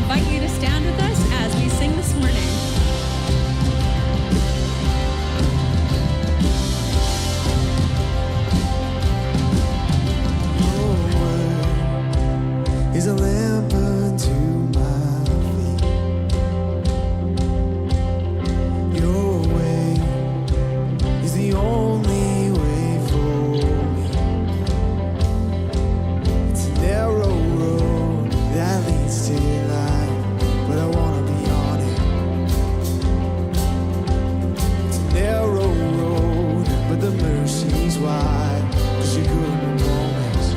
invite you to stand with us as we sing this morning. Is a lamp unto my feet. Your way is the only way for me. It's a narrow road that leads to life, but I wanna be on it. It's a narrow road, but the mercy's wide, 'cause you're good in the moments.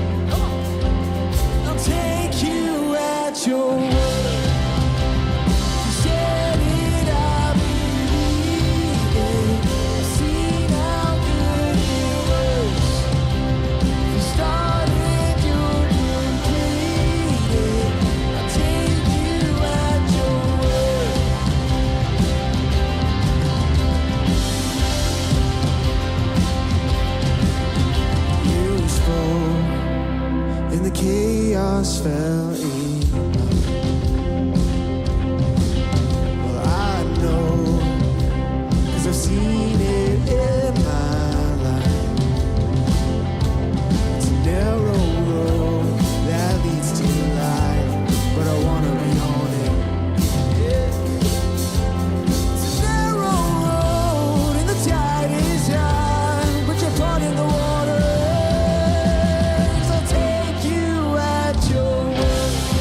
I'll take you at your word. You said it, I believe it. I've seen how good it was. You started, you'll complete it. I'll take you at your word. You spoke and the chaos fell in. Well, I know, 'cause I've seen it in my life. It's a narrow road that leads to life, but I wanna be on it. It's a narrow road and the tide is high, but you're part in the water. I'll take you at your word.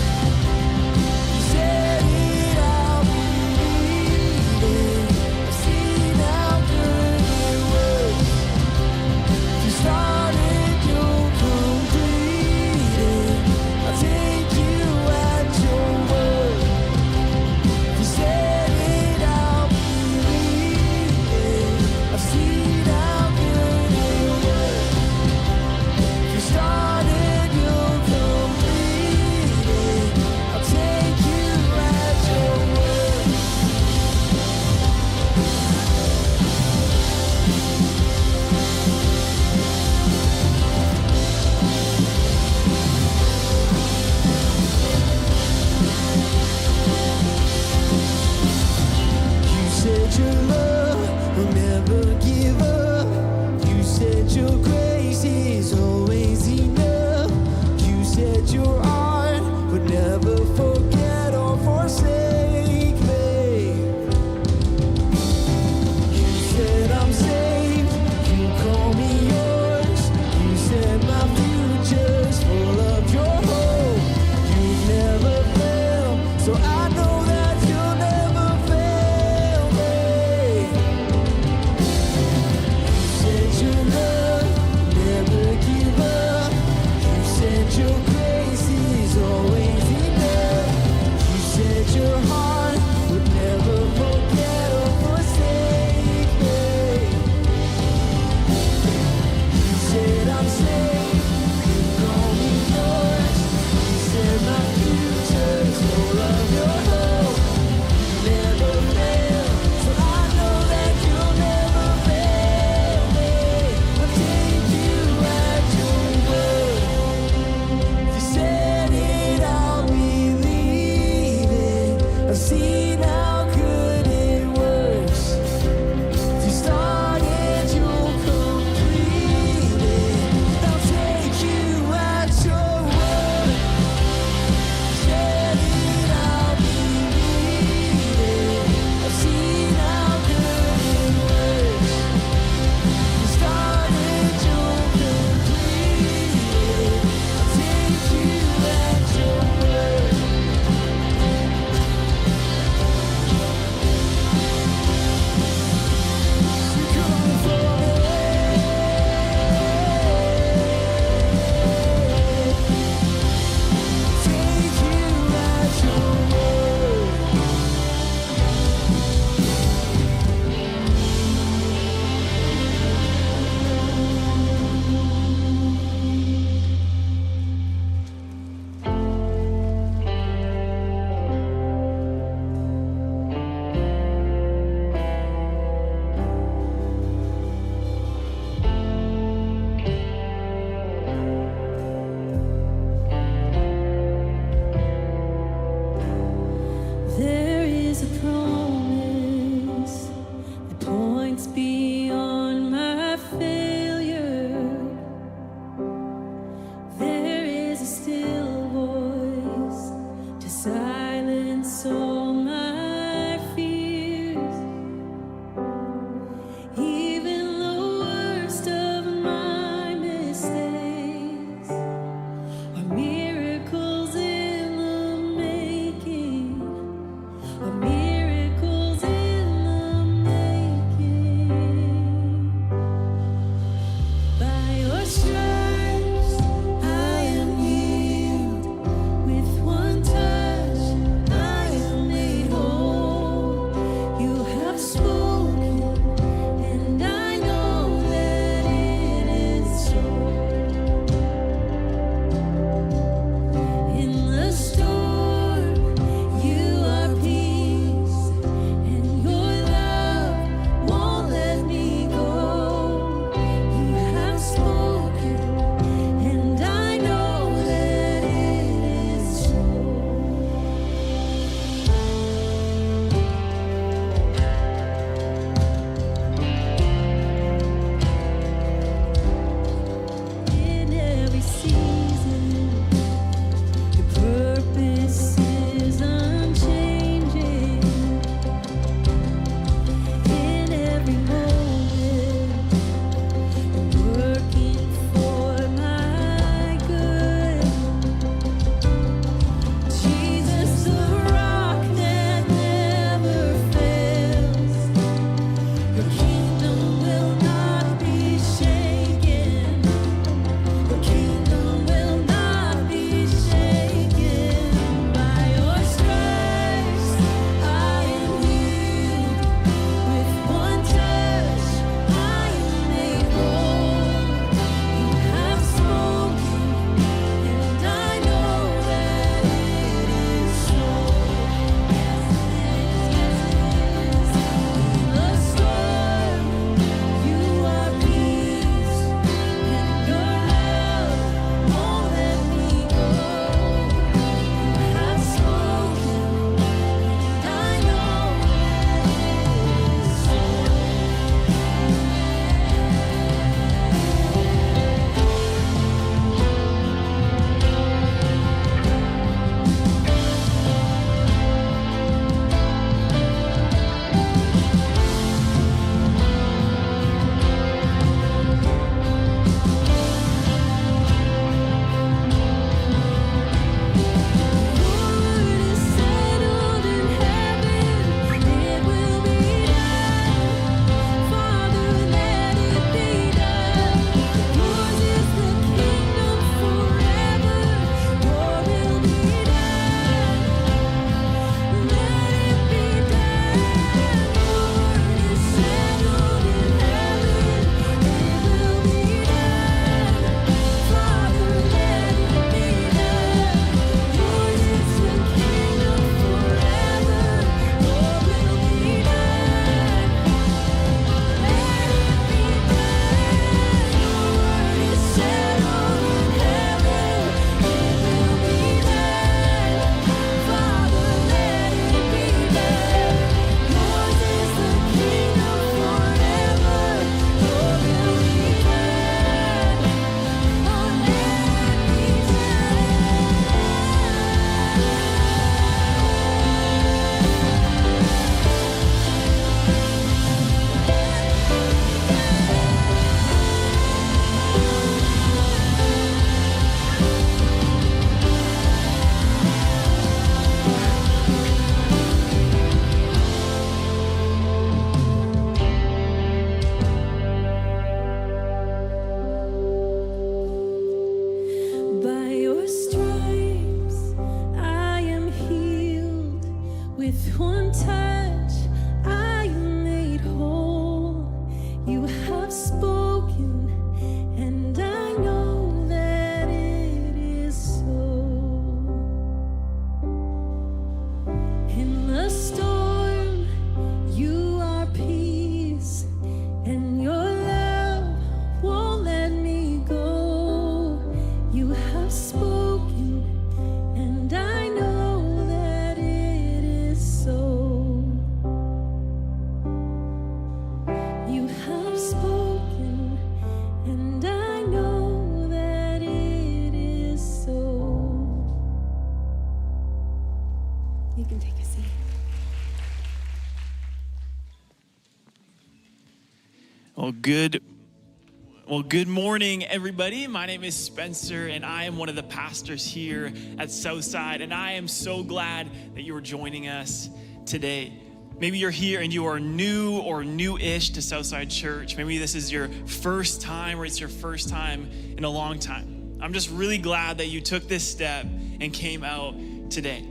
Good morning, everybody. My name is Spencer, and I am one of the pastors here at Southside, and I am so glad that you are joining us today. Maybe you're here and you are new or new-ish to Southside Church. Maybe this is your first time or it's your first time in a long time. I'm just really glad that you took this step and came out today.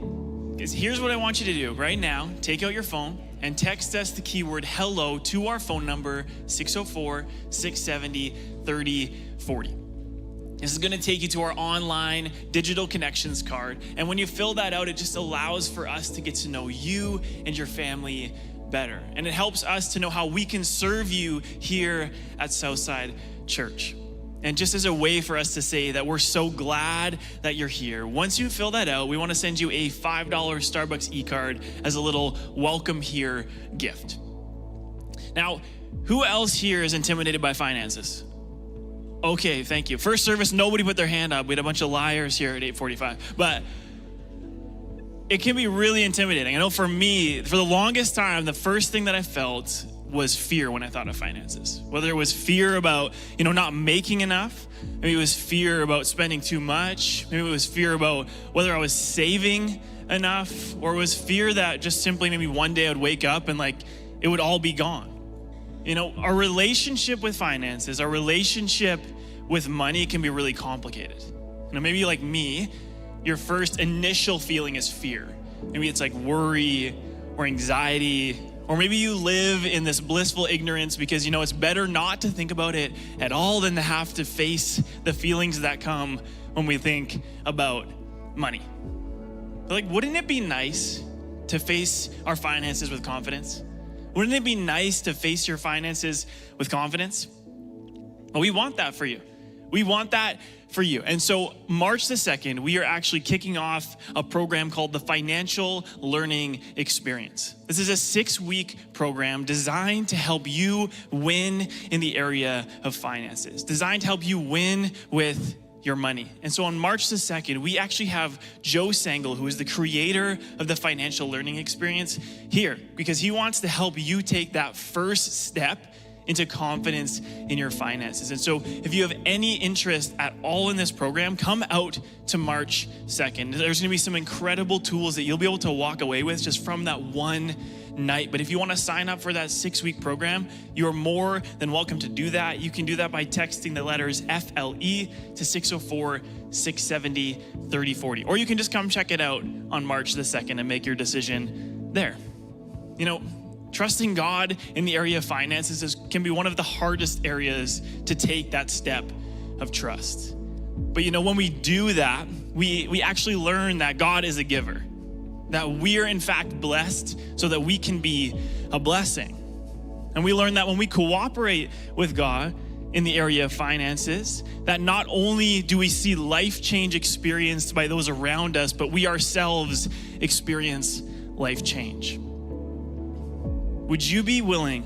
Because here's what I want you to do right now. Take out your phone and text us the keyword hello to our phone number, 604-670-3040. This is gonna take you to our online digital connections card. And when you fill that out, it just allows for us to get to know you and your family better. And it helps us to know how we can serve you here at Southside Church. And just as a way for us to say that we're so glad that you're here, once you fill that out, we want to send you a $5 Starbucks e-card as a little welcome here gift. Now, who else here is intimidated by finances? Okay, thank you. First service, nobody put their hand up. We had a bunch of liars here at 8:45. But it can be really intimidating. I know for me, for the longest time, the first thing that I felt was fear when I thought of finances. Whether it was fear about, not making enough, maybe it was fear about spending too much, maybe it was fear about whether I was saving enough, or it was fear that just simply maybe one day I would wake up and it would all be gone. Our relationship with finances, our relationship with money can be really complicated. Maybe like me, your first initial feeling is fear. Maybe it's like worry or anxiety. Or maybe you live in this blissful ignorance because it's better not to think about it at all than to have to face the feelings that come when we think about money. But wouldn't it be nice to face our finances with confidence? Wouldn't it be nice to face your finances with confidence? Well, we want that for you. We want that for you. And so March the 2nd, we are actually kicking off a program called the Financial Learning Experience. This is a 6-week program designed to help you win in the area of finances, designed to help you win with your money. And so on March the 2nd, we actually have Joe Sangl, who is the creator of the Financial Learning Experience, here because he wants to help you take that first step into confidence in your finances. And so if you have any interest at all in this program, come out to March 2nd. There's gonna be some incredible tools that you'll be able to walk away with just from that one night. But if you wanna sign up for that 6-week program, you're more than welcome to do that. You can do that by texting the letters FLE to 604-670-3040. Or you can just come check it out on March the 2nd and make your decision there. Trusting God in the area of finances can be one of the hardest areas to take that step of trust. But when we do that, we actually learn that God is a giver, that we are in fact blessed so that we can be a blessing. And we learn that when we cooperate with God in the area of finances, that not only do we see life change experienced by those around us, but we ourselves experience life change. Would you be willing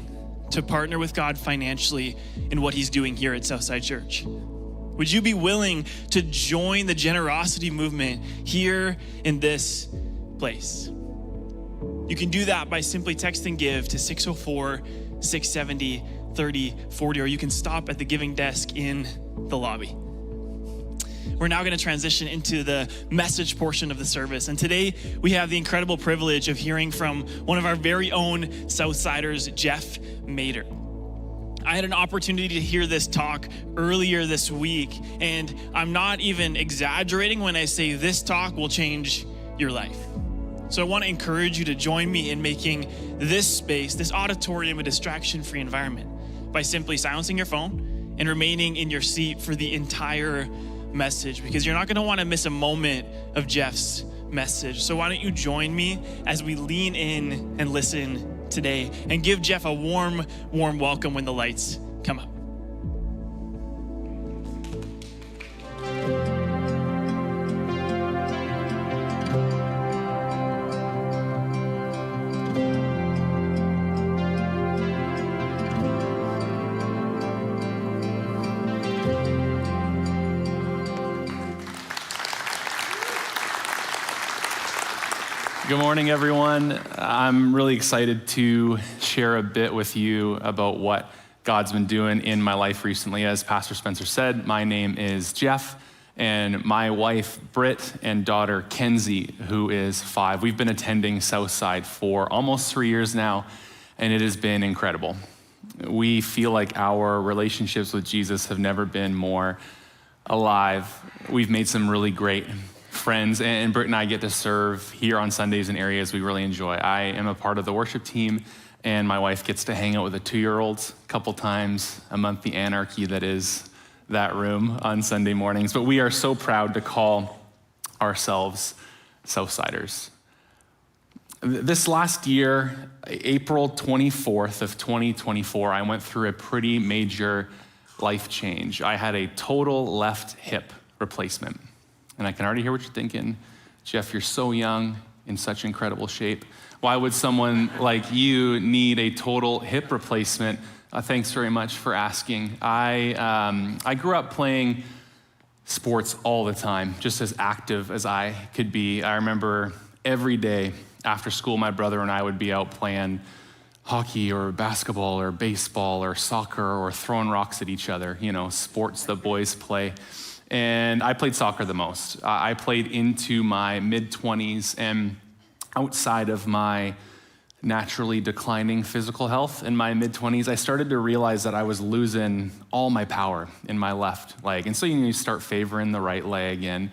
to partner with God financially in what he's doing here at Southside Church? Would you be willing to join the generosity movement here in this place? You can do that by simply texting GIVE to 604-670-3040, or you can stop at the giving desk in the lobby. We're now going to transition into the message portion of the service. And today we have the incredible privilege of hearing from one of our very own Southsiders, Jeff Mader. I had an opportunity to hear this talk earlier this week, and I'm not even exaggerating when I say this talk will change your life. So I want to encourage you to join me in making this space, this auditorium, a distraction-free environment by simply silencing your phone and remaining in your seat for the entire message, because you're not going to want to miss a moment of Jeff's message. So why don't you join me as we lean in and listen today and give Jeff a warm welcome when the lights come up. Good morning, everyone. I'm really excited to share a bit with you about what God's been doing in my life recently. As Pastor Spencer said, my name is Jeff, and my wife, Britt, and daughter, Kenzie, who is 5. We've been attending Southside for almost 3 years now, and it has been incredible. We feel like our relationships with Jesus have never been more alive. We've made some really great friends, and Britt and I get to serve here on Sundays in areas we really enjoy. I am a part of the worship team, and my wife gets to hang out with the 2-year-olds a couple times a month, the anarchy that is that room on Sunday mornings. But we are so proud to call ourselves Southsiders. This last year, April 24th of 2024, I went through a pretty major life change. I had a total left hip replacement. And I can already hear what you're thinking. Jeff, you're so young, in such incredible shape. Why would someone like you need a total hip replacement? Thanks very much for asking. I grew up playing sports all the time, just as active as I could be. I remember every day after school, my brother and I would be out playing hockey or basketball or baseball or soccer or throwing rocks at each other, sports that boys play. And I played soccer the most. I played into my mid-20s, and outside of my naturally declining physical health in my mid-20s, I started to realize that I was losing all my power in my left leg. And so you start favoring the right leg. And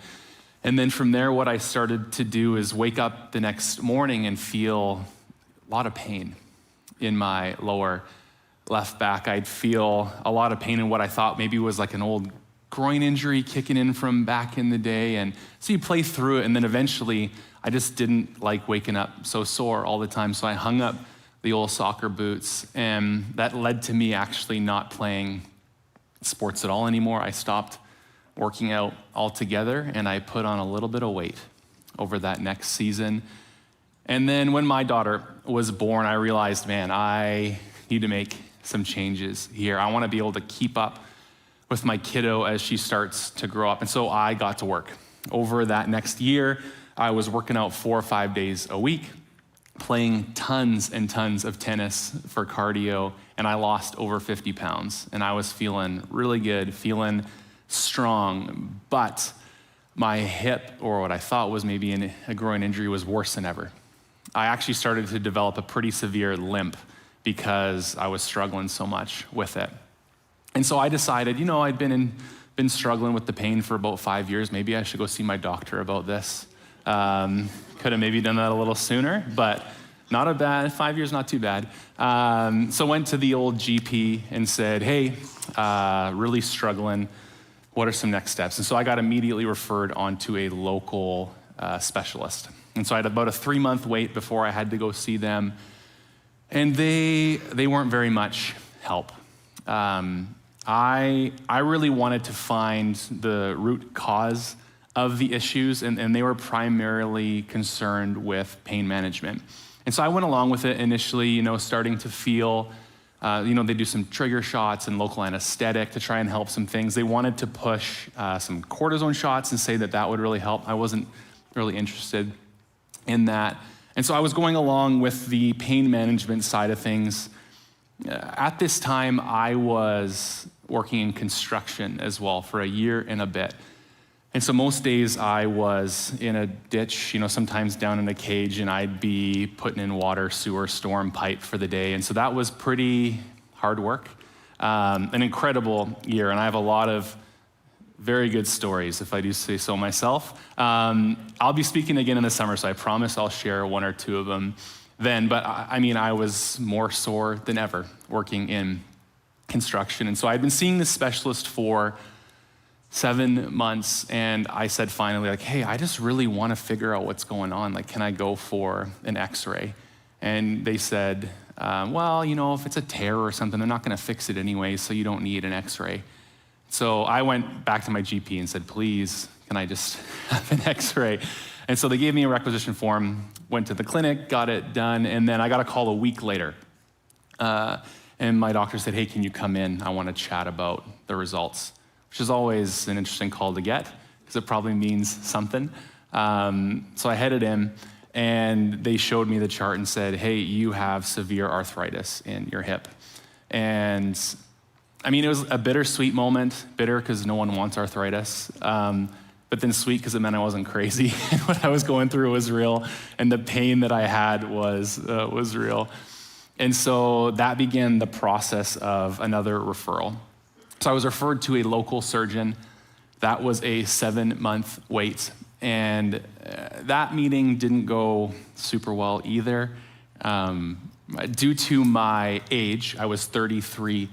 then from there, what I started to do is wake up the next morning and feel a lot of pain in my lower left back. I'd feel a lot of pain in what I thought maybe was like an old groin injury kicking in from back in the day. And so you play through it, and then eventually I just didn't like waking up so sore all the time. So I hung up the old soccer boots, and that led to me actually not playing sports at all anymore. I stopped working out altogether, and I put on a little bit of weight over that next season. And then when my daughter was born, I realized, man, I need to make some changes here. I want to be able to keep up with my kiddo as she starts to grow up. And so I got to work. Over that next year, I was working out 4 or 5 days a week, playing tons and tons of tennis for cardio, and I lost over 50 pounds. And I was feeling really good, feeling strong, but my hip, or what I thought was maybe a groin injury, was worse than ever. I actually started to develop a pretty severe limp because I was struggling so much with it. And so I decided, I'd been struggling with the pain for about 5 years. Maybe I should go see my doctor about this. Could have maybe done that a little sooner, but not a bad, 5 years, not too bad. So went to the old GP and said, hey, really struggling. What are some next steps? And so I got immediately referred onto a local specialist. And so I had about a 3-month wait before I had to go see them. And they weren't very much help. I really wanted to find the root cause of the issues, and they were primarily concerned with pain management. And so I went along with it initially, starting to feel, they do some trigger shots and local anesthetic to try and help some things. They wanted to push some cortisone shots and say that would really help. I wasn't really interested in that. And so I was going along with the pain management side of things. At this time, I was working in construction as well for a year and a bit. And so most days I was in a ditch, sometimes down in a cage, and I'd be putting in water, sewer, storm pipe for the day. And so that was pretty hard work, an incredible year. And I have a lot of very good stories, if I do say so myself. I'll be speaking again in the summer, so I promise I'll share 1 or 2 of them then. But I was more sore than ever working in construction. And so I'd been seeing this specialist for 7 months, and I said finally, hey, I just really want to figure out what's going on. Can I go for an x-ray? And they said, if it's a tear or something, they're not going to fix it anyway, so you don't need an x-ray. So I went back to my GP and said, please, can I just have an x-ray? And so they gave me a requisition form, went to the clinic, got it done, and then I got a call a week later. And my doctor said, hey, can you come in? I want to chat about the results, which is always an interesting call to get because it probably means something. So I headed in, and they showed me the chart and said, hey, you have severe arthritis in your hip. And I mean, it was a bittersweet moment. Bitter because no one wants arthritis, but then sweet because it meant I wasn't crazy and what I was going through was real, and the pain that I had was real. And so that began the process of another referral. So I was referred to a local surgeon. That was a 7-month wait, and that meeting didn't go super well either. Due to my age, I was 33.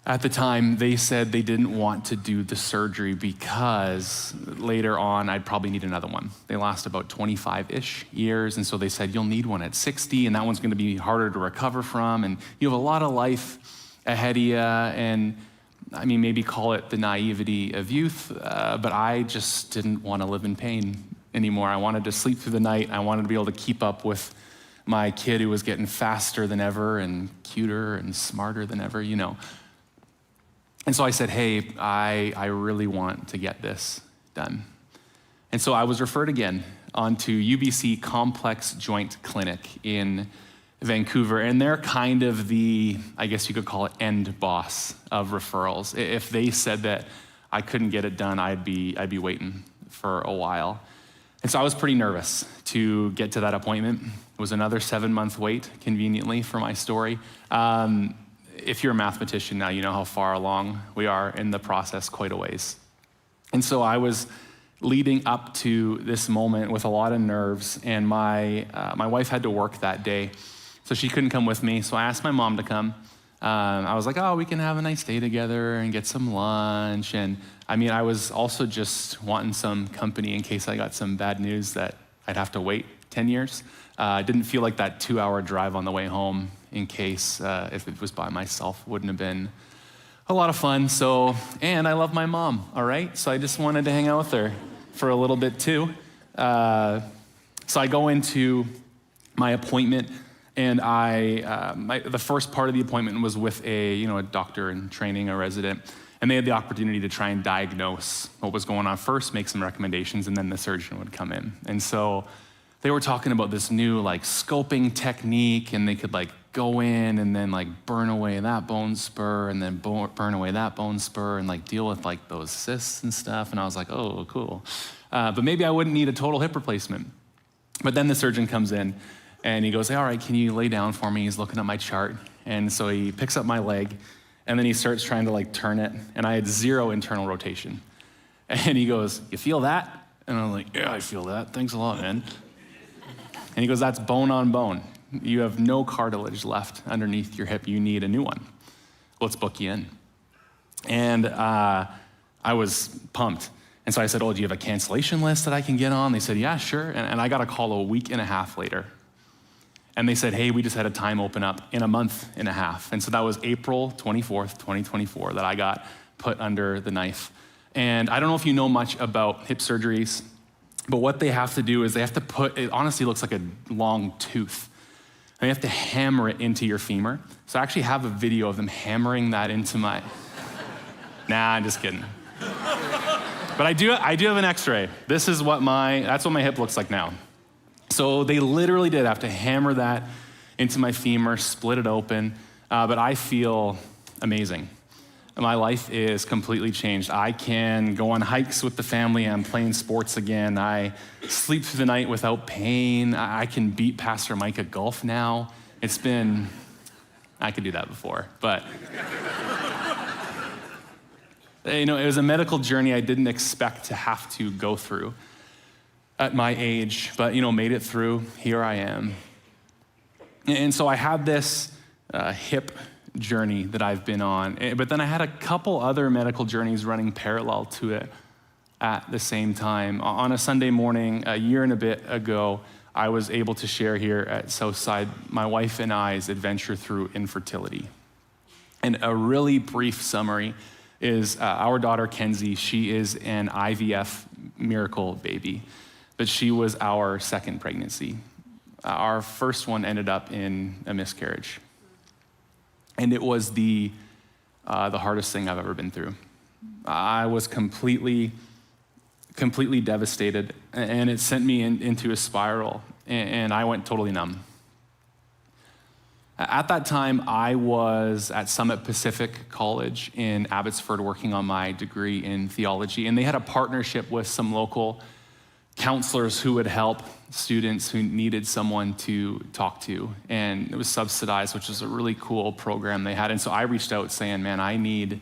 At the time, they said they didn't want to do the surgery because later on, I'd probably need another one. They last about 25-ish years, and so they said, you'll need one at 60, and that one's gonna be harder to recover from, and you have a lot of life ahead of you, and I mean, maybe call it the naivety of youth, but I just didn't want to live in pain anymore. I wanted to sleep through the night. I wanted to be able to keep up with my kid who was getting faster than ever and cuter and smarter than ever, you know. And so I said, hey, I really want to get this done. And so I was referred again onto UBC Complex Joint Clinic in Vancouver, and they're kind of the, I guess you could call it, end boss of referrals. If they said that I couldn't get it done, I'd be waiting for a while. And so I was pretty nervous to get to that appointment. It was another 7-month wait, conveniently, for my story. If you're a mathematician now, you know how far along we are in the process, quite a ways. And so I was leading up to this moment with a lot of nerves, and my wife had to work that day, so she couldn't come with me. So I asked my mom to come. I was like, oh, we can have a nice day together and get some lunch. And I mean, I was also just wanting some company in case I got some bad news that I'd have to wait 10 years. I didn't feel like that 2-hour drive on the way home, in case if it was by myself, wouldn't have been a lot of fun. So, and I love my mom, all right? So I just wanted to hang out with her for a little bit too. So I go into my appointment, and the first part of the appointment was with a doctor in training, a resident, and they had the opportunity to try and diagnose what was going on first, make some recommendations, and then the surgeon would come in. And so they were talking about this new scoping technique, and they could go in and then burn away that bone spur, and then burn away that bone spur, and deal with those cysts and stuff. And I was like, oh, cool. But maybe I wouldn't need a total hip replacement. But then the surgeon comes in, and he goes, all right, can you lay down for me? He's looking at my chart. And so he picks up my leg, and then he starts trying to turn it, and I had 0 internal rotation. And he goes, you feel that? And I'm like, yeah, I feel that. Thanks a lot, man. And he goes, that's bone on bone. You have no cartilage left underneath your hip. You need a new one. Let's book you in. And I was pumped. And so I said, oh, do you have a cancellation list that I can get on? They said, yeah, sure. And I got a call a week and a half later. And they said, hey, we just had a time open up in a month and a half. And so that was April 24th, 2024, that I got put under the knife. And I don't know if you know much about hip surgeries, but what they have to do is they have to put, it honestly looks like a long tooth. They have to hammer it into your femur. So I actually have a video of them hammering that into my, nah, I'm just kidding. But I do have an x-ray. That's what my hip looks like now. So they literally did have to hammer that into my femur, split it open, but I feel amazing. My life is completely changed. I can go on hikes with the family. I'm playing sports again. I sleep through the night without pain. I can beat Pastor Mike at golf now. I could do that before, but it was a medical journey I didn't expect to have to go through at my age, but made it through. Here I am. And so I had this hip journey that I've been on, but then I had a couple other medical journeys running parallel to it at the same time. On a Sunday morning, a year and a bit ago, I was able to share here at Southside my wife and I's adventure through infertility. And a really brief summary is our daughter Kenzie, she is an IVF miracle baby, but she was our second pregnancy. Our first one ended up in a miscarriage. And it was the hardest thing I've ever been through. I was completely devastated, and it sent me into a spiral, and I went totally numb. At that time, I was at Summit Pacific College in Abbotsford working on my degree in theology, and they had a partnership with some local counselors who would help students who needed someone to talk to, and it was subsidized, which was a really cool program they had. And so I reached out saying, man, I need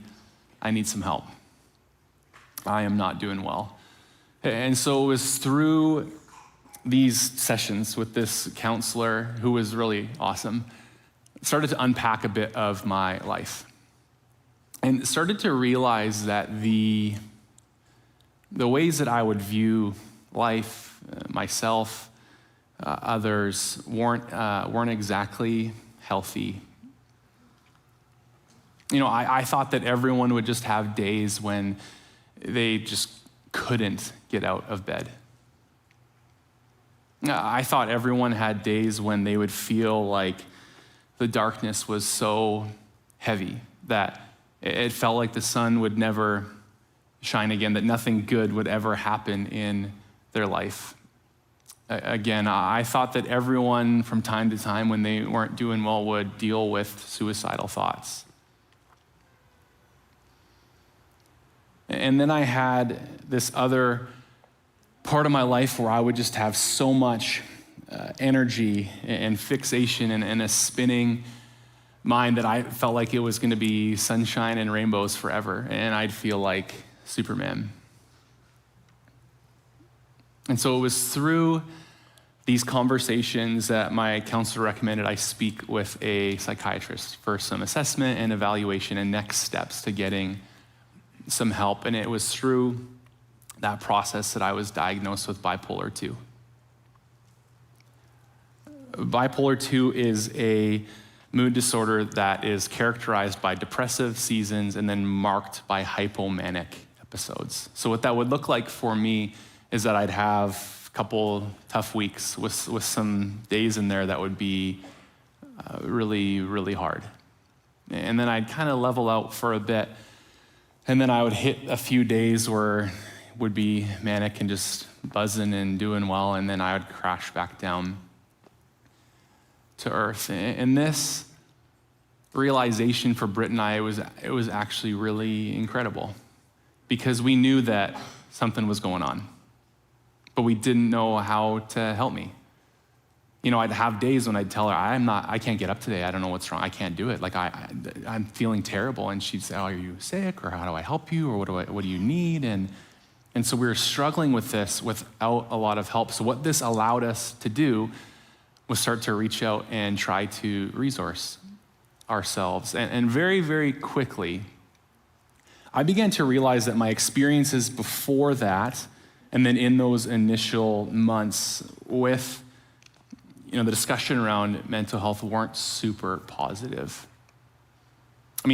some help. I am not doing well. And so it was through these sessions with this counselor who was really awesome, started to unpack a bit of my life and started to realize that the ways that I would view life, myself, others weren't exactly healthy. I thought that everyone would just have days when they just couldn't get out of bed. I thought everyone had days when they would feel like the darkness was so heavy that it felt like the sun would never shine again, that nothing good would ever happen in their life. Again, I thought that everyone from time to time when they weren't doing well would deal with suicidal thoughts. And then I had this other part of my life where I would just have so much energy and fixation and a spinning mind that I felt like it was going to be sunshine and rainbows forever, and I'd feel like Superman. And so it was through these conversations that my counselor recommended I speak with a psychiatrist for some assessment and evaluation and next steps to getting some help. And it was through that process that I was diagnosed with bipolar 2. Bipolar 2 is a mood disorder that is characterized by depressive seasons and then marked by hypomanic episodes. So what that would look like for me is that I'd have a couple tough weeks with some days in there that would be really, really hard. And then I'd kind of level out for a bit, and then I would hit a few days where would be manic and just buzzing and doing well, and then I would crash back down to earth. And this realization for Britt and I, it was actually really incredible, because we knew that something was going on, but we didn't know how to help me. I'd have days when I'd tell her, I can't get up today. I don't know what's wrong. I can't do it. Like I'm feeling terrible. And she'd say, oh, are you sick? Or how do I help you? Or what do you need? And so we were struggling with this without a lot of help. So what this allowed us to do was start to reach out and try to resource ourselves. And very, very quickly, I began to realize that my experiences before that, and then in those initial months with the discussion around mental health weren't super positive.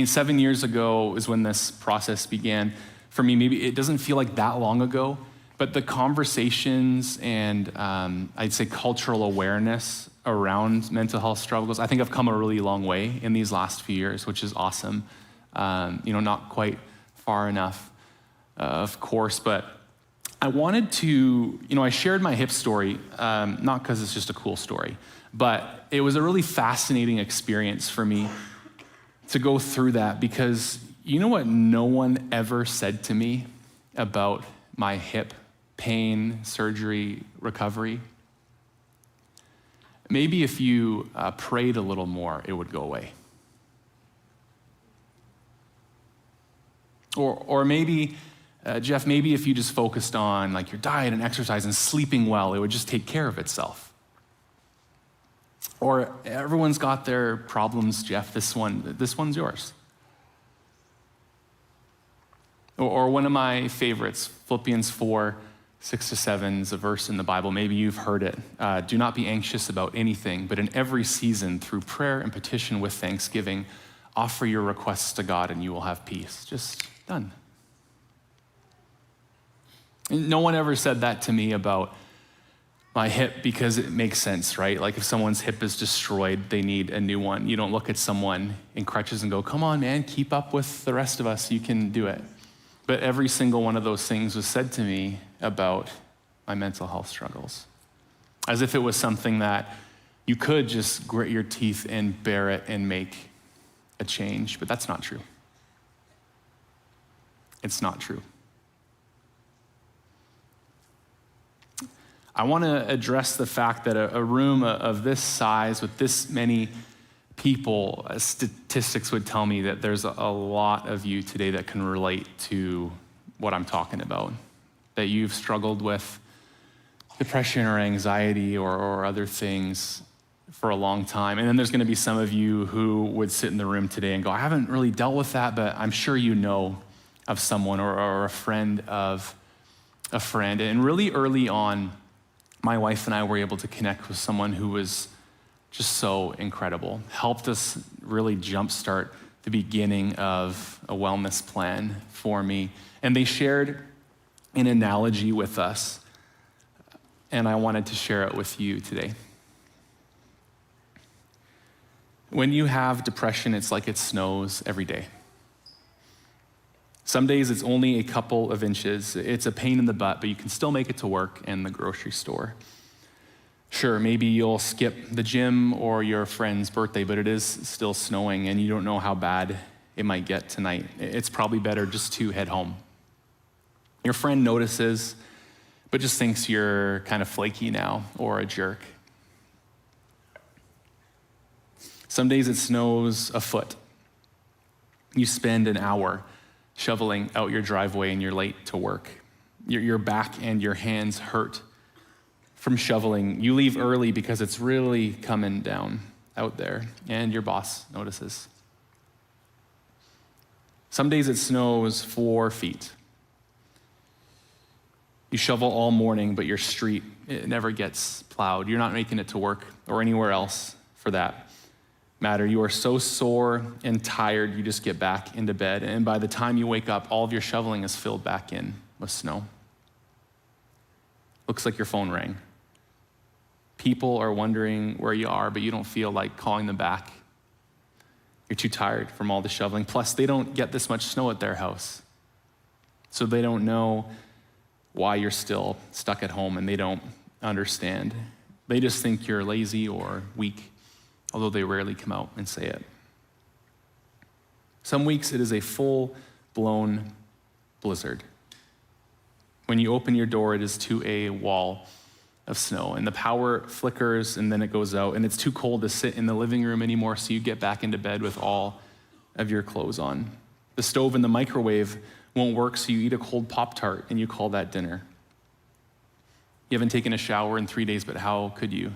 7 years ago is when this process began. For me, maybe it doesn't feel like that long ago, but the conversations and I'd say cultural awareness around mental health struggles, I think I've come a really long way in these last few years, which is awesome. Not quite far enough, of course, but I wanted to, I shared my hip story, not because it's just a cool story, but it was a really fascinating experience for me to go through that, because you know what no one ever said to me about my hip pain, surgery, recovery? Maybe if you prayed a little more, it would go away. Or maybe, Jeff, maybe if you just focused on like your diet and exercise and sleeping well, it would just take care of itself. Or everyone's got their problems, Jeff, this one's yours. Or one of my favorites, Philippians 4:6-7 is a verse in the Bible. Maybe you've heard it. Do not be anxious about anything, but in every season, through prayer and petition with thanksgiving, offer your requests to God and you will have peace. Just done. No one ever said that to me about my hip, because it makes sense, right? Like if someone's hip is destroyed, they need a new one. You don't look at someone in crutches and go, come on, man, keep up with the rest of us. You can do it. But every single one of those things was said to me about my mental health struggles, as if it was something that, You could just grit your teeth and bear it and make a change, but that's not true. It's not true. I want to address the fact that a room of this size with this many people, statistics would tell me that there's a lot of you today that can relate to what I'm talking about, that you've struggled with depression or anxiety or other things for a long time. And then there's going to be some of you who would sit in the room today and go, I haven't really dealt with that, but I'm sure you know of someone or a friend of a friend. And really early on, my wife and I were able to connect with someone who was just so incredible, helped us really jumpstart the beginning of a wellness plan for me. And they shared an analogy with us, and I wanted to share it with you today. When you have depression, it's like it snows every day. Some days it's only a couple of inches. It's a pain in the butt, but you can still make it to work and the grocery store. Sure, maybe you'll skip the gym or your friend's birthday, but it is still snowing and you don't know how bad it might get tonight. It's probably better just to head home. Your friend notices, but just thinks you're kind of flaky now or a jerk. Some days it snows a foot. You spend an hour shoveling out your driveway and you're late to work. Your back and your hands hurt from shoveling. You leave early because it's really coming down out there, and your boss notices. Some days it snows 4 feet. You shovel all morning, but your street, it never gets plowed. You're not making it to work or anywhere else for that matter. You are so sore and tired, you just get back into bed. And by the time you wake up, all of your shoveling is filled back in with snow. Looks like your phone rang. People are wondering where you are, but you don't feel like calling them back. You're too tired from all the shoveling. Plus, they don't get this much snow at their house. So they don't know why you're still stuck at home, and they don't understand. They just think you're lazy or weak, although they rarely come out and say it. Some weeks it is a full-blown blizzard. When you open your door, it is to a wall of snow, and the power flickers and then it goes out, and it's too cold to sit in the living room anymore, so you get back into bed with all of your clothes on. The stove and the microwave won't work, so you eat a cold Pop-Tart and you call that dinner. You haven't taken a shower in 3 days, but how could you?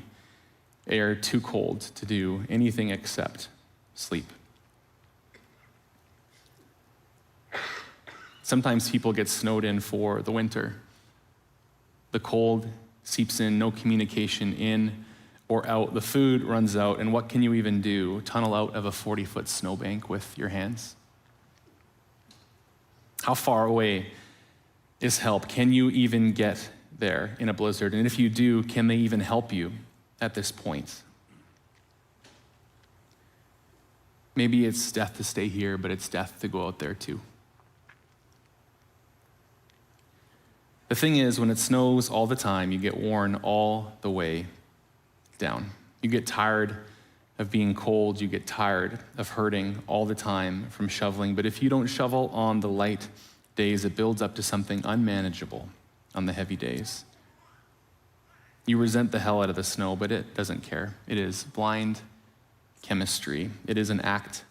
Air too cold to do anything except sleep. Sometimes people get snowed in for the winter. The cold seeps in, no communication in or out. The food runs out, and what can you even do? Tunnel out of a 40-foot snowbank with your hands? How far away is help? Can you even get there in a blizzard? And if you do, can they even help you at this point? Maybe it's death to stay here, but it's death to go out there too. The thing is, when it snows all the time, you get worn all the way down. You get tired of being cold. You get tired of hurting all the time from shoveling. But if you don't shovel on the light days, it builds up to something unmanageable on the heavy days. You resent the hell out of the snow, but it doesn't care. It is blind chemistry. It is an act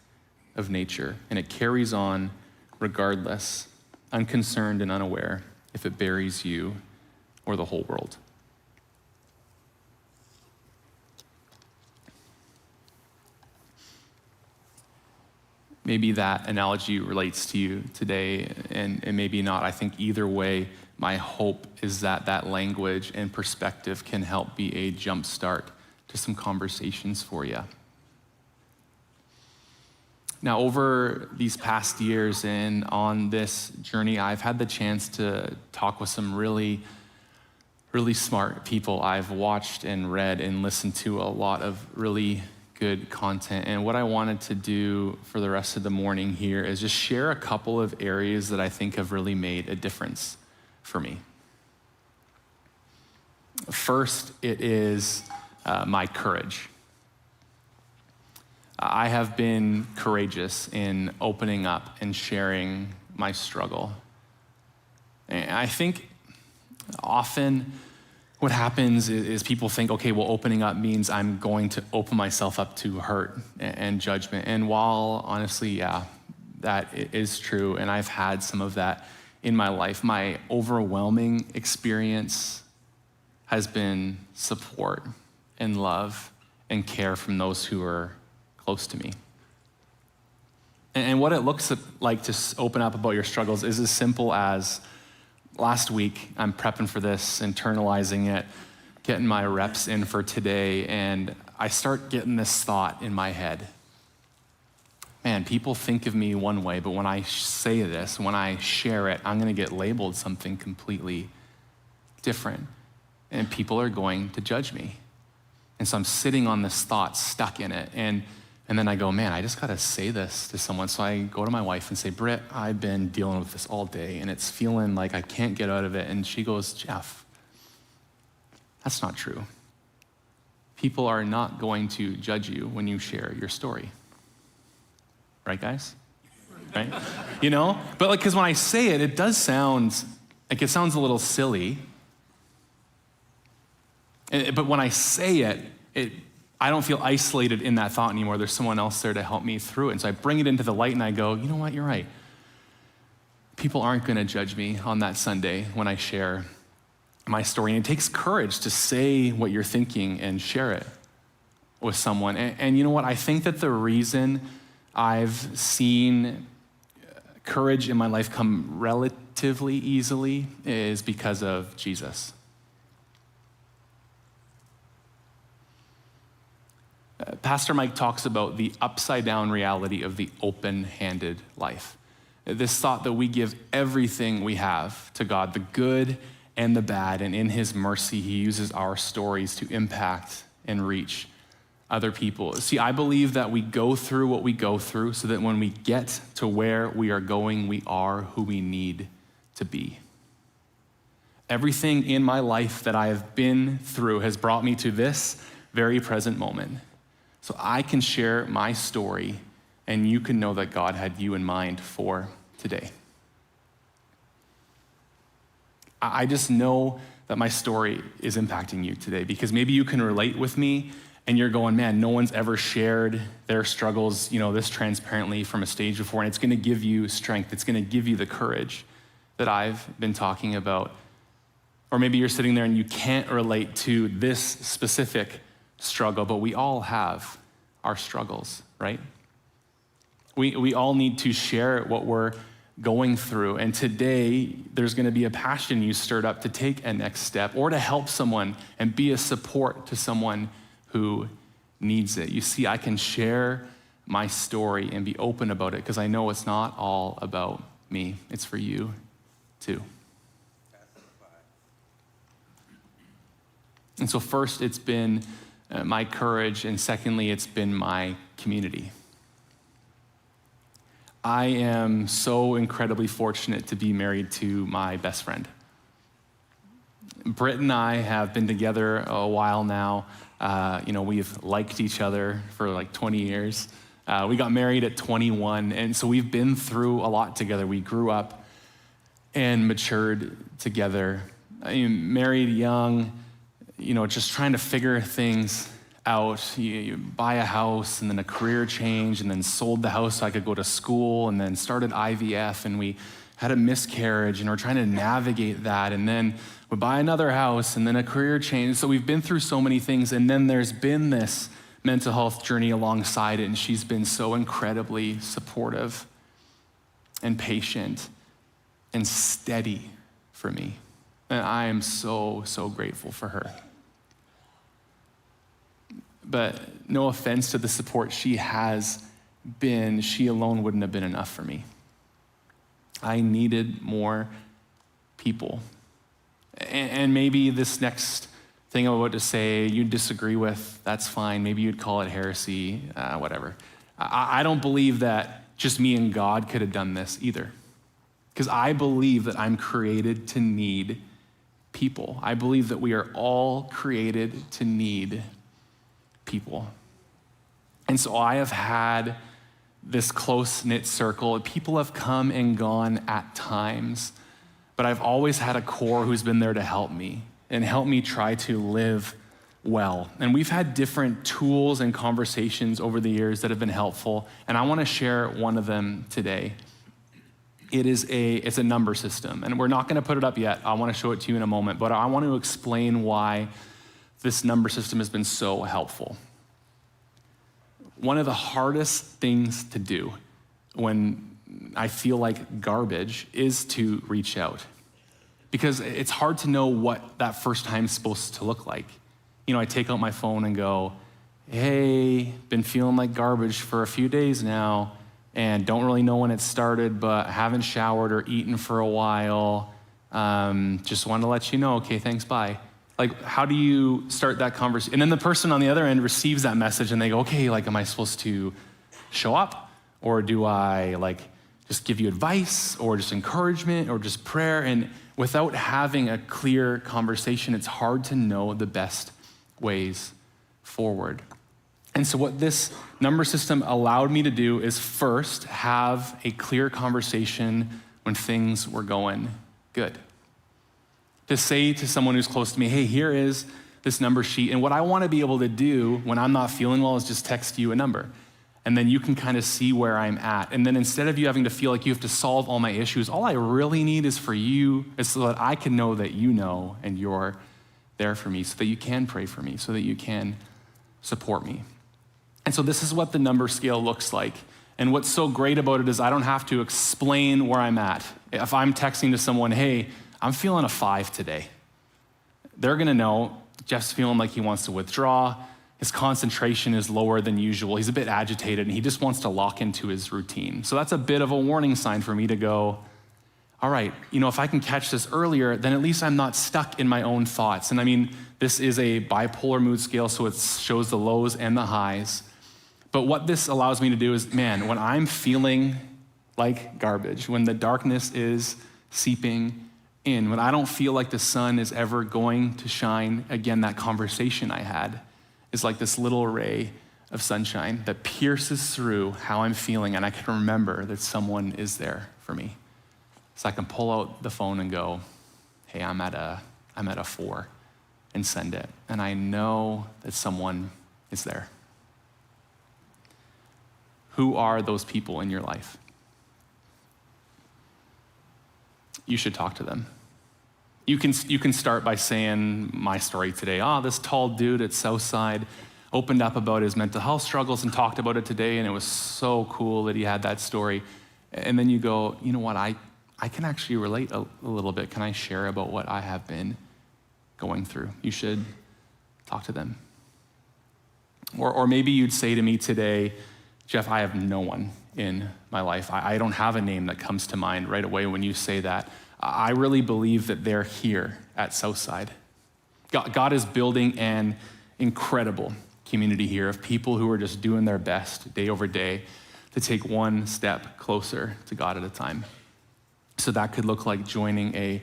of nature, and it carries on regardless, unconcerned and unaware if it buries you or the whole world. Maybe that analogy relates to you today, and maybe not. I think either way, my hope is that that language and perspective can help be a jump start to some conversations for you. Now, over these past years and on this journey, I've had the chance to talk with some really, really smart people. I've watched and read and listened to a lot of really good content. And what I wanted to do for the rest of the morning here is just share a couple of areas that I think have really made a difference for me. First, it is my courage. I have been courageous in opening up and sharing my struggle. And I think often what happens is people think, okay, well, opening up means I'm going to open myself up to hurt and judgment. And while honestly, yeah, that is true, and I've had some of that in my life, my overwhelming experience has been support and love and care from those who are close to me. And what it looks like to open up about your struggles is as simple as last week, I'm prepping for this, internalizing it, getting my reps in for today, and I start getting this thought in my head. Man, people think of me one way, but when I say this, when I share it, I'm going to get labeled something completely different, and people are going to judge me. And so I'm sitting on this thought, stuck in it, and then I go, man, I just got to say this to someone. So I go to my wife and say, Britt, I've been dealing with this all day, and it's feeling like I can't get out of it. And she goes, Jeff, that's not true. People are not going to judge you when you share your story. Right, guys? Right? You know? But like, because when I say it, it does sound, like it sounds a little silly. But when I say it, I don't feel isolated in that thought anymore. There's someone else there to help me through it. And so I bring it into the light and I go, you know what, you're right. People aren't going to judge me on that Sunday when I share my story. And it takes courage to say what you're thinking and share it with someone. And you know what? I think that the reason I've seen courage in my life come relatively easily is because of Jesus. Pastor Mike talks about the upside down reality of the open-handed life. This thought that we give everything we have to God, the good and the bad, and in his mercy, he uses our stories to impact and reach other people. See, I believe that we go through what we go through so that when we get to where we are going, we are who we need to be. Everything in my life that I have been through has brought me to this very present moment. So I can share my story, and you can know that God had you in mind for today. I just know that my story is impacting you today because maybe you can relate with me and you're going, man, no one's ever shared their struggles, this transparently from a stage before, and it's gonna give you strength. It's gonna give you the courage that I've been talking about. Or maybe you're sitting there and you can't relate to this specific struggle, but we all have our struggles, right? We all need to share what we're going through. And today, there's gonna be a passion you stirred up to take a next step or to help someone and be a support to someone who needs it. You see, I can share my story and be open about it because I know it's not all about me. It's for you too. And so first, it's been my courage, and secondly, it's been my community. I am so incredibly fortunate to be married to my best friend. Britt and I have been together a while now. We've liked each other for like 20 years. We got married at 21, and so we've been through a lot together. We grew up and matured together. Married young, just trying to figure things out. You buy a house and then a career change and then sold the house so I could go to school and then started IVF and we had a miscarriage and we're trying to navigate that, and then we buy another house and then a career change. So we've been through so many things, and then there's been this mental health journey alongside it, and she's been so incredibly supportive and patient and steady for me. And I am so, so grateful for her. But no offense to the support she has been, she alone wouldn't have been enough for me. I needed more people. And maybe this next thing I'm about to say you disagree with, that's fine. Maybe you'd call it heresy, whatever. I don't believe that just me and God could have done this either. Because I believe that I'm created to need people. I believe that we are all created to need people. And so I have had this close-knit circle. People have come and gone at times, but I've always had a core who's been there to help me and help me try to live well. And we've had different tools and conversations over the years that have been helpful, and I want to share one of them today. It's a number system, and we're not going to put it up yet. I want to show it to you in a moment, but I want to explain why this number system has been so helpful. One of the hardest things to do when I feel like garbage is to reach out, because it's hard to know what that first time's supposed to look like. I take out my phone and go, hey, been feeling like garbage for a few days now, and don't really know when it started, but haven't showered or eaten for a while. Just wanted to let you know, okay, thanks, bye. Like, how do you start that conversation? And then the person on the other end receives that message and they go, okay, like, am I supposed to show up? Or do I just give you advice or just encouragement or just prayer? And without having a clear conversation, it's hard to know the best ways forward. And so what this number system allowed me to do is first have a clear conversation when things were going good. To say to someone who's close to me, hey, here is this number sheet. And what I want to be able to do when I'm not feeling well is just text you a number. And then you can kind of see where I'm at. And then instead of you having to feel like you have to solve all my issues, all I really need is for you, is so that I can know that you know and you're there for me, so that you can pray for me, so that you can support me. And so this is what the number scale looks like. And what's so great about it is I don't have to explain where I'm at. If I'm texting to someone, hey, I'm feeling a 5 today, they're gonna know Jeff's feeling like he wants to withdraw. His concentration is lower than usual. He's a bit agitated and he just wants to lock into his routine. So that's a bit of a warning sign for me to go, all right, if I can catch this earlier, then at least I'm not stuck in my own thoughts. And I mean, this is a bipolar mood scale, so it shows the lows and the highs. But what this allows me to do is, man, when I'm feeling like garbage, when the darkness is seeping in, when I don't feel like the sun is ever going to shine again, that conversation I had is like this little ray of sunshine that pierces through how I'm feeling, and I can remember that someone is there for me. So I can pull out the phone and go, hey, I'm at a 4, and send it. And I know that someone is there. Who are those people in your life? You should talk to them. You can start by saying my story today. This tall dude at Southside opened up about his mental health struggles and talked about it today, and it was so cool that he had that story. And then you go, you know what, I can actually relate a little bit. Can I share about what I have been going through? You should talk to them. Or maybe you'd say to me today, Jeff, I have no one in my life. I don't have a name that comes to mind right away when you say that. I really believe that they're here at Southside. God is building an incredible community here of people who are just doing their best day over day to take one step closer to God at a time. So that could look like joining a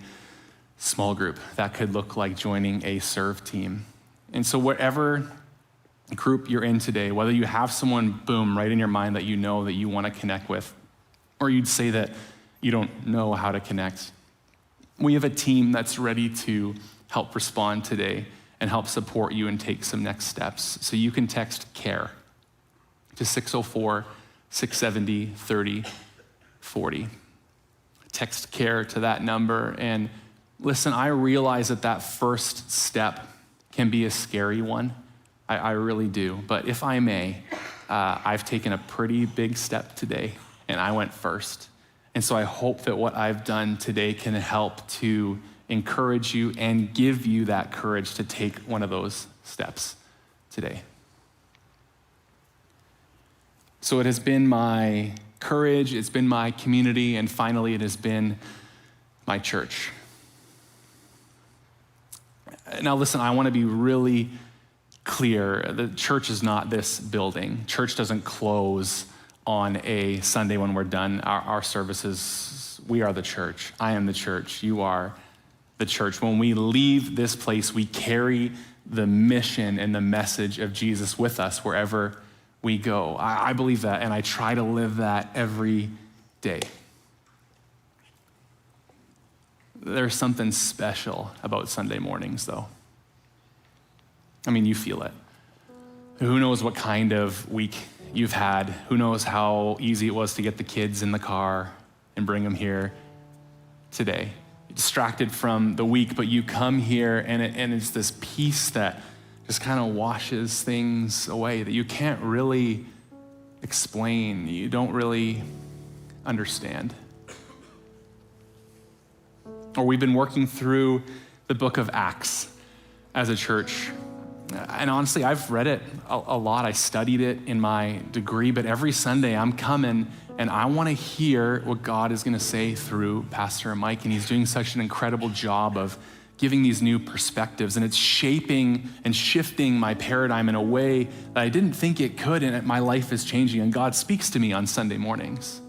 small group. That could look like joining a serve team. And so whatever group you're in today, whether you have someone, boom, right in your mind that you know that you want to connect with, or you'd say that you don't know how to connect, we have a team that's ready to help respond today and help support you and take some next steps. So you can text CARE to 604-670-3040. Text CARE to that number. And listen, I realize that first step can be a scary one. I really do. But if I may, I've taken a pretty big step today, and I went first. And so I hope that what I've done today can help to encourage you and give you that courage to take one of those steps today. So it has been my courage, it's been my community, and finally it has been my church. Now listen, I want to be really clear. The church is not this building. Church doesn't close on a Sunday when we're done. Our services, we are the church. I am the church. You are the church. When we leave this place, we carry the mission and the message of Jesus with us wherever we go. I believe that, and I try to live that every day. There's something special about Sunday mornings, though. I mean, you feel it. Who knows what kind of week you've had? Who knows how easy it was to get the kids in the car and bring them here today? You're distracted from the week, but you come here and it's this peace that just kind of washes things away that you can't really explain. You don't really understand. Or we've been working through the book of Acts as a church. And honestly, I've read it a lot. I studied it in my degree, but every Sunday I'm coming and I want to hear what God is going to say through Pastor Mike. And he's doing such an incredible job of giving these new perspectives. And it's shaping and shifting my paradigm in a way that I didn't think it could. And my life is changing. And God speaks to me on Sunday mornings.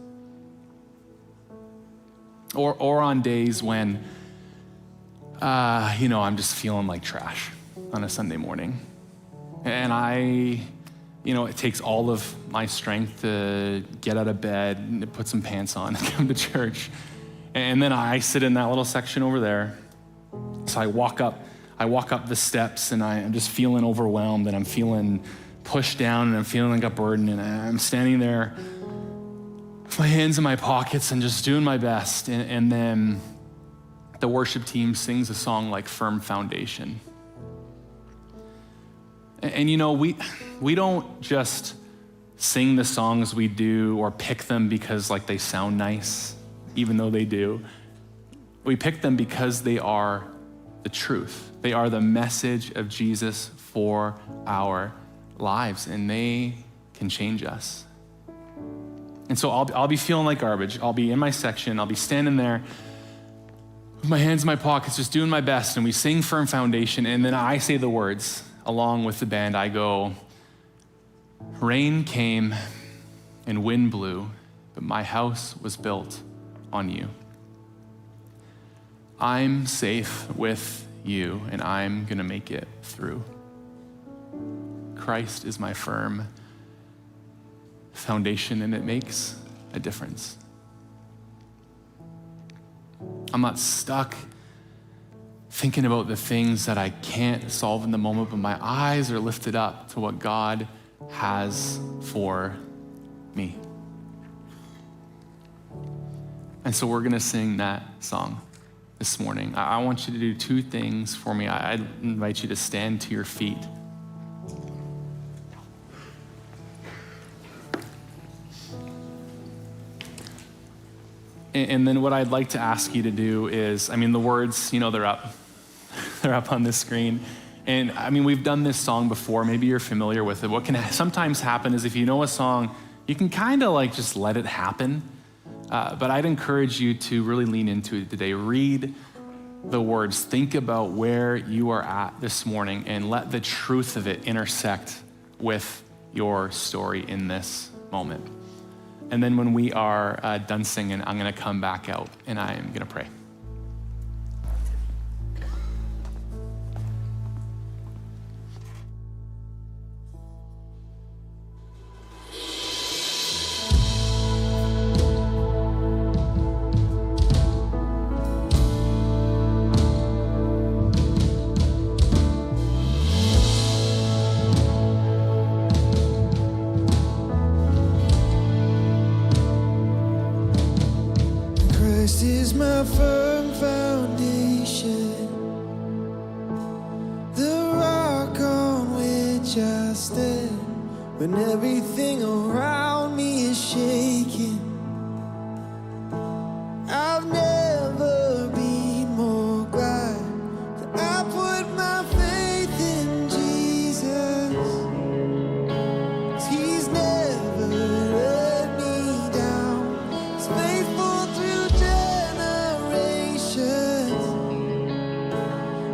Or on days when, I'm just feeling like trash on a Sunday morning. And it takes all of my strength to get out of bed and put some pants on and come to church. And then I sit in that little section over there. So I walk up the steps and I'm just feeling overwhelmed and I'm feeling pushed down and I'm feeling like a burden and I'm standing there with my hands in my pockets and just doing my best. And then the worship team sings a song like Firm Foundation. And we don't just sing the songs we do or pick them because like they sound nice, even though they do. We pick them because they are the truth. They are the message of Jesus for our lives, and they can change us. And so I'll be feeling like garbage. I'll be in my section. I'll be standing there with my hands in my pockets, just doing my best. And we sing Firm Foundation. And then I say the words along with the band. I go, rain came and wind blew, but my house was built on you. I'm safe with you, and I'm going to make it through. Christ is my firm foundation, and it makes a difference. I'm not stuck thinking about the things that I can't solve in the moment, but my eyes are lifted up to what God has for me. And so we're going to sing that song this morning. I want you to do two things for me. I invite you to stand to your feet. And then what I'd like to ask you to do is, the words, they're up. They're up on the screen. And we've done this song before. Maybe you're familiar with it. What can sometimes happen is if you know a song, you can kind of like just let it happen. But I'd encourage you to really lean into it today. Read the words. Think about where you are at this morning and let the truth of it intersect with your story in this moment. And then when we are done singing, I'm going to come back out and I am going to pray. Christ is my firm foundation, the rock on which I stand. When everything around me is shaking, I've never been more glad that I put my faith in Jesus. 'Cause He's never let me down. He's faithful through generations.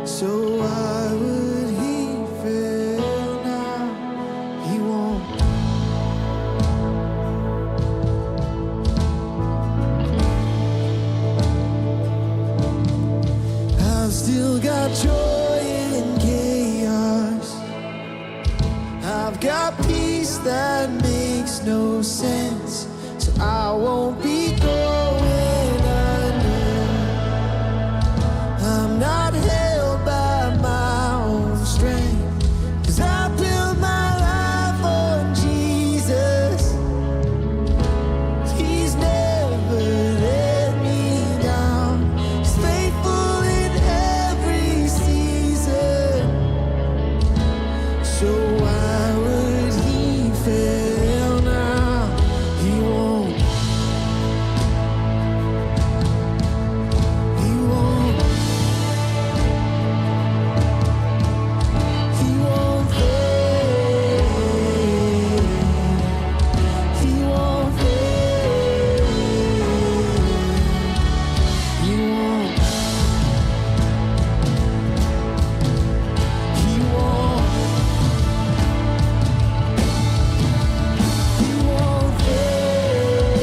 So why would He fail now? He won't. I've still got joy in chaos. I've got peace that makes no sense, so I won't be going under. I'm not held by my own strength, 'cause I built my life on Jesus. He's never let me down. He's faithful in every season. So why would he fail now? He won't. He won't. He won't fail. He won't fail. He won't. He won't. He won't fail.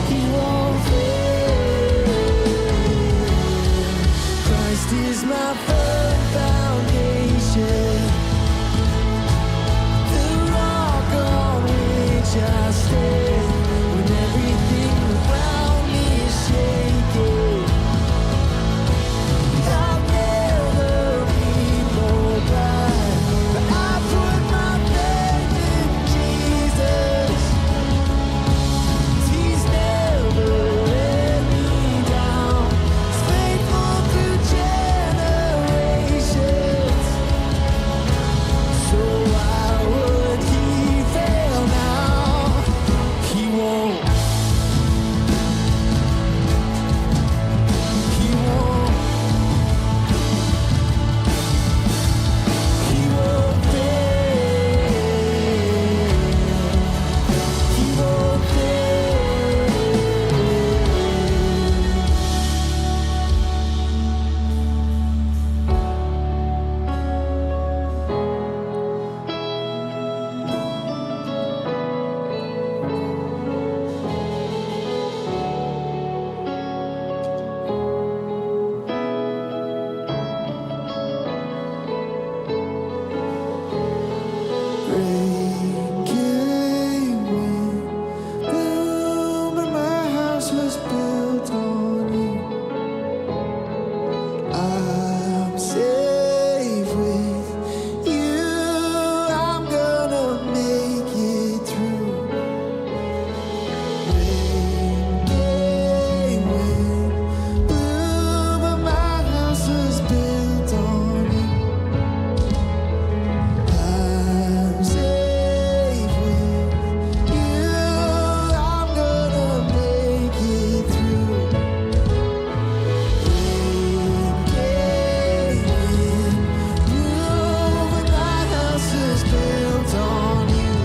He won't fail. Christ is my firm foundation, the rock on which I stand. When everything around me is shaking, I'll never be more glad that I put my faith in Jesus. He's never let me down. He's faithful through generations. So why would he fail now? He won't. He won't. He won't fail. He won't fail. Rain came, wind blew, but my house was built on you. I'm safe with you. I'm gonna make it through. Rain came, wind blew, but my house was built on you. I'm safe with you. I'm gonna make it through. Rain came, wind blew, but my house is built on you.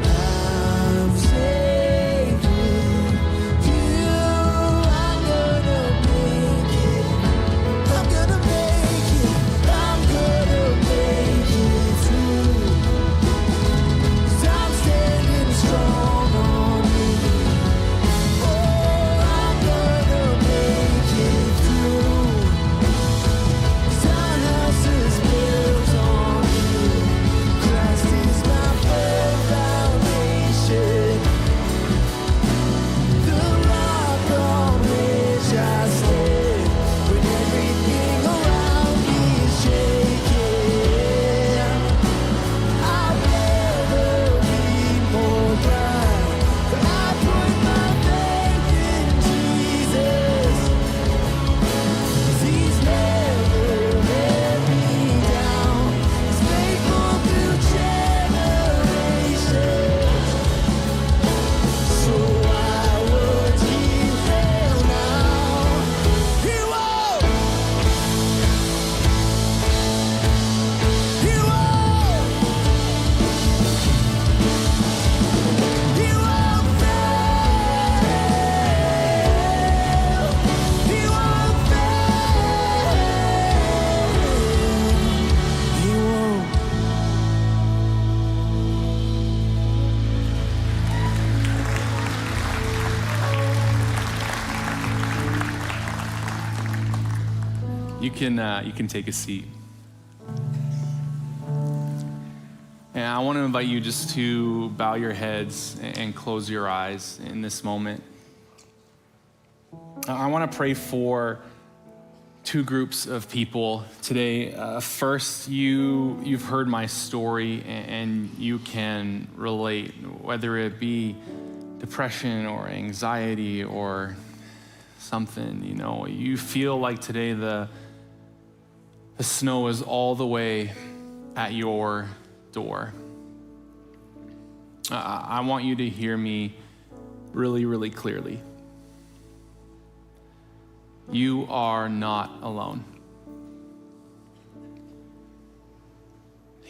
I'm safe with you. I'm gonna make it. I'm gonna make it. I'm gonna make it through. 'Cause I'm standing strong on you. Oh, I'm gonna make it through. 'Cause our house is built on you. Christ is my firm foundation, the rock on which I stand. When everything around me is shaking, I'll never be more glad that I put my faith in Jesus. 'Cause he's never let me down. He's faithful through generations. So why would he fail now? He won't. He won't. He won't fail. He won't fail. He won't. You can take a seat. And I want to invite you just to bow your heads and close your eyes in this moment. I want to pray for two groups of people today. First, you've heard my story and you can relate, whether it be depression or anxiety or something, you feel like today the snow is all the way at your door. I want you to hear me really, really clearly. You are not alone.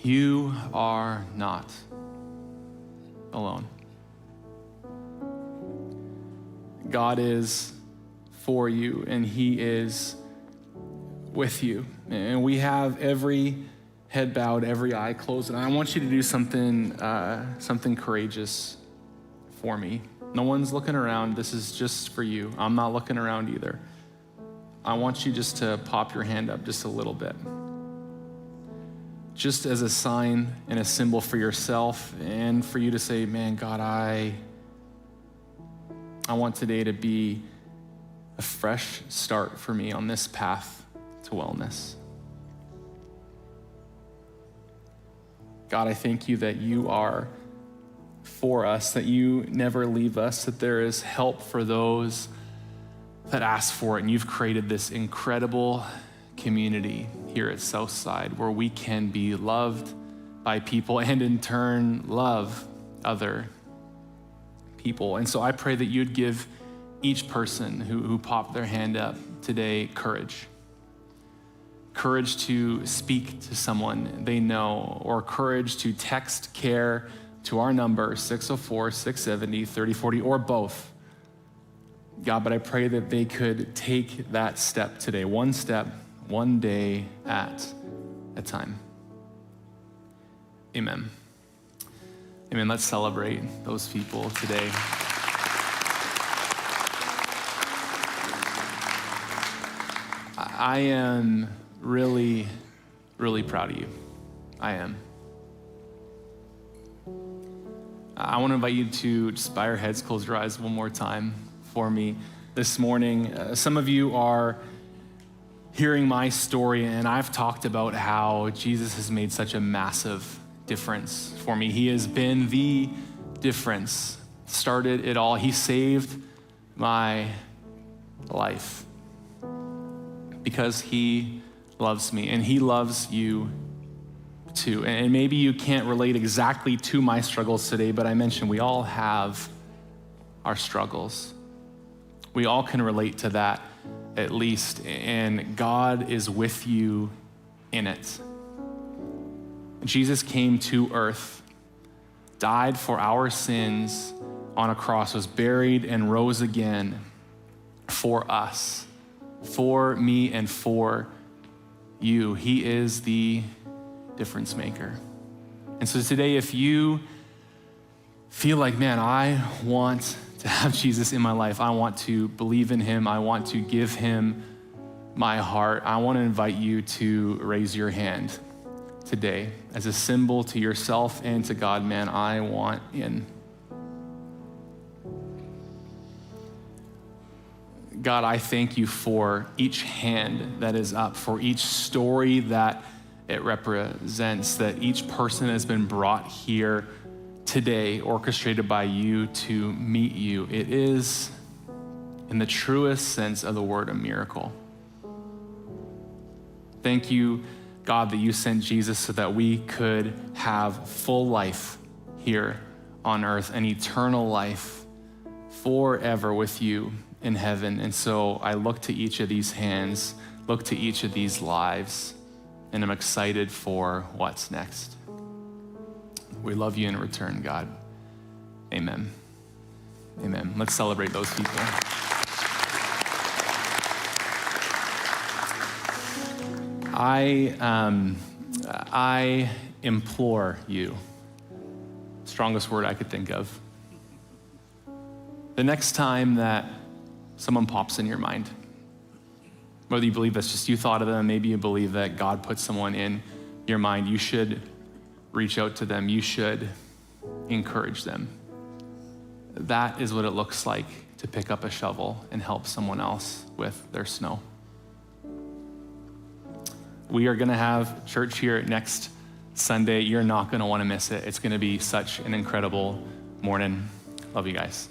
You are not alone. God is for you, and he is with you. And we have every head bowed, every eye closed, and I want you to do something courageous for me. No one's looking around. This is just for you. I'm not looking around either. I want you just to pop your hand up just a little bit. Just as a sign and a symbol for yourself and for you to say, man, God, I want today to be a fresh start for me on this path to wellness. God, I thank you that you are for us, that you never leave us, that there is help for those that ask for it. And you've created this incredible community here at Southside where we can be loved by people and in turn love other people. And so I pray that you'd give each person who popped their hand up today courage to speak to someone they know, or courage to text care to our number, 604-670-3040, or both. God, but I pray that they could take that step today, one step, one day at a time. Amen. Amen. Let's celebrate those people today. I am really, really proud of you. I am. I want to invite you to just bow your heads, close your eyes one more time for me this morning. Some of you are hearing my story, and I've talked about how Jesus has made such a massive difference for me. He has been the difference, started it all. He saved my life because he loves me, and he loves you too. And maybe you can't relate exactly to my struggles today, but I mentioned we all have our struggles. We all can relate to that at least, and God is with you in it. Jesus came to earth, died for our sins on a cross, was buried and rose again for us, for me and for you. He is the difference maker. And so today, if you feel like, man, I want to have Jesus in my life, I want to believe in him, I want to give him my heart, I want to invite you to raise your hand today as a symbol to yourself and to God. Man, I want in. God, I thank you for each hand that is up, for each story that it represents, that each person has been brought here today, orchestrated by you to meet you. It is, in the truest sense of the word, a miracle. Thank you, God, that you sent Jesus so that we could have full life here on earth, an eternal life forever with you in heaven. And so I look to each of these hands, look to each of these lives, and I'm excited for what's next. We love you in return, God. Amen. Amen. Let's celebrate those people. I implore you, strongest word I could think of, the next time that someone pops in your mind, whether you believe that's just you thought of them, maybe you believe that God put someone in your mind, you should reach out to them. You should encourage them. That is what it looks like to pick up a shovel and help someone else with their snow. We are going to have church here next Sunday. You're not going to want to miss it. It's going to be such an incredible morning. Love you guys.